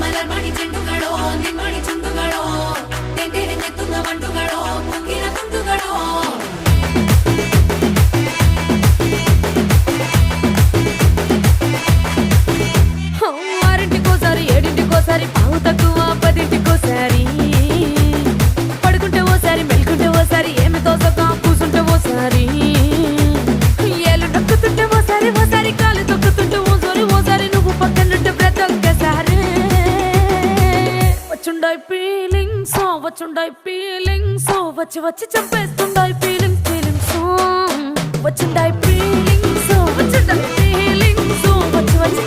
ಮಲರ್ ಮಾಡಿ ಚೆಂಡುಗಳು ನಿಮ್ಮಡಿ ಚುಂಡುಗಳು ತೆಂಡೆರೆ ತುಂಗ ಮಂಡುಗಳು ಮುಂಗಿನ ತುಂಡುಗಳು ఆరింటికోసారి ఏడింటికోసారి పావు తక్కువ పదింటికోసారి పడుకుంటే ఓసారి మెలుకుంటే ఓసారి ఏమి తోసక కూసుంటే ఓసారి ఏళ్ళు నొక్కుతుంటే ఓసారి ఓసారి కాలు తొక్కుతుంటే ఓసారి ఓసారి నువ్వు పక్కనుంటే బ్రతొక్కసారి వచ్చుండాయి ఫీలింగ్స్ వచ్చి వచ్చి చంపేస్తుండాయి ఫీలింగ్స్ వచ్చిండాయి ఫీలింగ్స్ వచ్చి వచ్చి